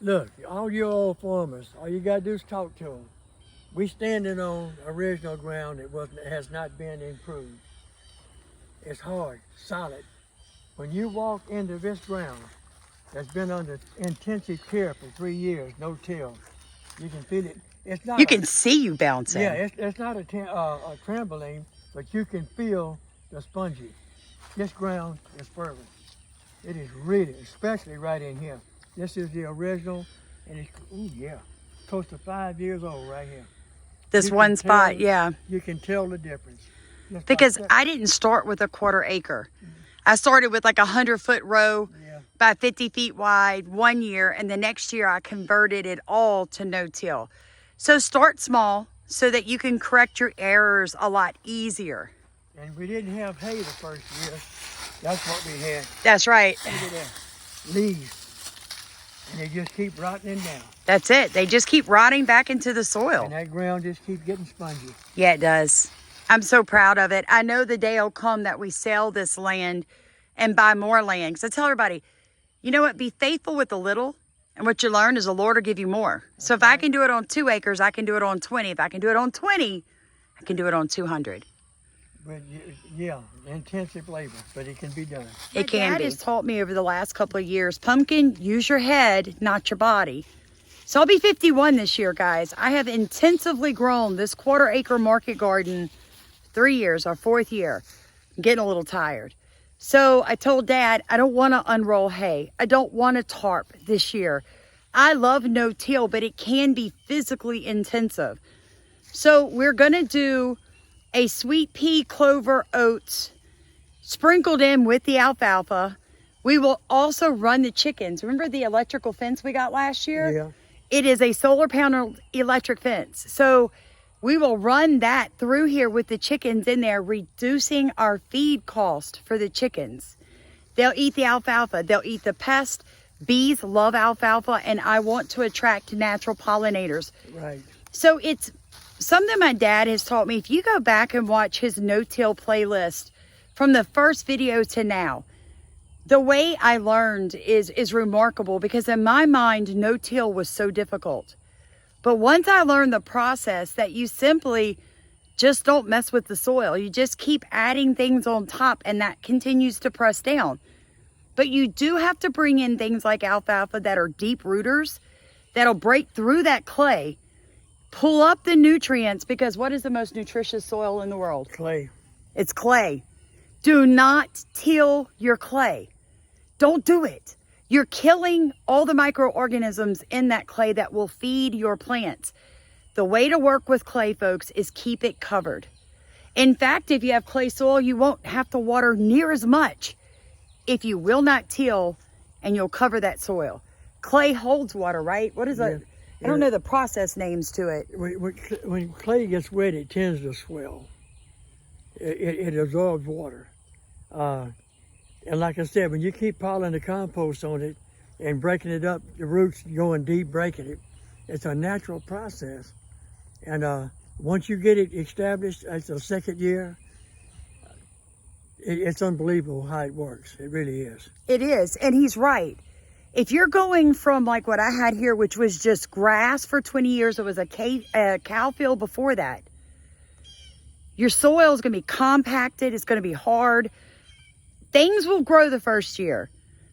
Look, all you old farmers, all you gotta do is talk to them. We standing on original ground that has not been improved. It's hard, solid. When you walk into this ground that's been under intensive care for 3 years, no till, you can feel it. It's not You can see you bouncing. Yeah, it's not a trampoline, but you can feel the spongy. This ground is fertile. It is really, especially right in here. This is the original, and it's, ooh, yeah, close to 5 years old right here. This one spot, yeah. You can tell the difference. Because I didn't start with a 1/4 acre. I started with like a 100-foot row, by 50 feet wide 1 year, and the next year I converted it all to no-till. So start small so that you can correct your errors a lot easier. And we didn't have hay the first year. That's what we had. That's right. Look at that. Leaves. And they just keep rotting down. That's it. They just keep rotting back into the soil. And that ground just keeps getting spongy. Yeah, it does. I'm so proud of it. I know the day will come that we sell this land and buy more land. Because I tell everybody, you know what? Be faithful with the little. And what you learn is the Lord will give you more. So if I can do it on 2 acres, I can do it on 20. If I can do it on 20, I can do it on 200. But yeah, intensive labor, but it can be done. It can be. My dad has taught me over the last couple of years, Pumpkin, use your head, not your body. So I'll be 51 this year, guys. I have intensively grown this 1/4 acre market garden 3 years, our 4th year. I'm getting a little tired. So I told Dad, I don't want to unroll hay. I don't want to tarp this year. I love no-till, but it can be physically intensive. So we're going to do a sweet pea, clover, oats, sprinkled in with the alfalfa. We will also run the chickens. Remember the electrical fence we got last year? Yeah. It is a solar panel electric fence. So we will run that through here with the chickens in there, reducing our feed cost for the chickens. They'll eat the alfalfa. They'll eat the pest. Bees love alfalfa, and I want to attract natural pollinators. Right. So it's something my dad has taught me. If you go back and watch his no-till playlist from the first video to now, the way I learned is remarkable, because in my mind, no-till was so difficult. But once I learned the process that you simply just don't mess with the soil. You just keep adding things on top, and that continues to press down. But you do have to bring in things like alfalfa that are deep rooters that'll break through that clay, pull up the nutrients, because what is the most nutritious soil in the world? Clay. It's clay. Do not till your clay. Don't do it. You're killing all the microorganisms in that clay that will feed your plants. The way to work with clay, folks, is keep it covered. In fact, if you have clay soil, you won't have to water near as much if you will not till and you'll cover that soil. Clay holds water, right? What is it? I don't know the process names to it. When clay gets wet, it tends to swell. It absorbs water. And like I said, when you keep piling the compost on it and breaking it up, the roots going deep, breaking it, it's a natural process. And once you get it established, it's the 2nd year, it's unbelievable how it works. It really is. It is, and he's right. If you're going from like what I had here, which was just grass for 20 years, it was a cow field before that. Your soil is going to be compacted. It's going to be hard. Things will grow the first year,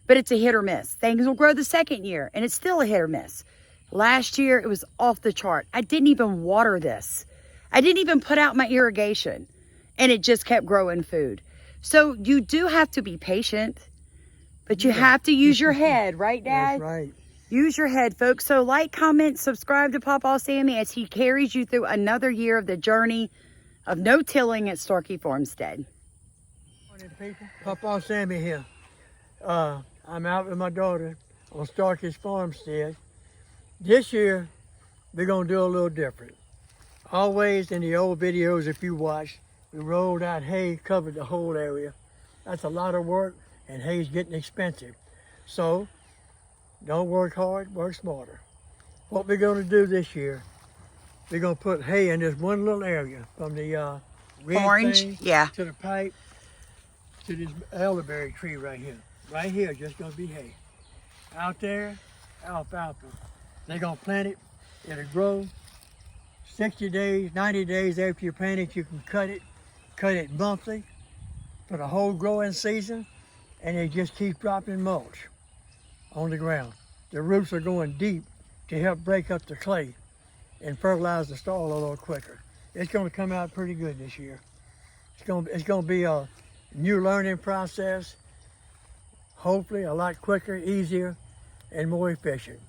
but it's a hit or miss. Things will grow the 2nd year, and it's still a hit or miss. Last year, it was off the chart. I didn't even water this. I didn't even put out my irrigation, and it just kept growing food. So you do have to be patient, but you have to use your head, right, Dad? That's right. Use your head, folks. So like, comment, subscribe to Pawpaw Sammy as he carries you through another year of the journey of no-tilling at Starkey Farmstead. Morning, people. Pawpaw Sammy here. I'm out with my daughter on Starkey's Farmstead. This year, we're going to do a little different. Always in the old videos, if you watch, we rolled out hay, covered the whole area. That's a lot of work, and hay's getting expensive. So, don't work hard, work smarter. What we're going to do this year, we're going to put hay in this one little area from the red orange thing to the pipe to this elderberry tree right here. Right here, just going to be hay. Out there, alfalfa. They're gonna plant it, it'll grow. 60 days, 90 days after you plant it, you can cut it monthly for the whole growing season, and it just keeps dropping mulch on the ground. The roots are going deep to help break up the clay and fertilize the soil a little quicker. It's gonna come out pretty good this year. It's gonna be a new learning process, hopefully a lot quicker, easier, and more efficient.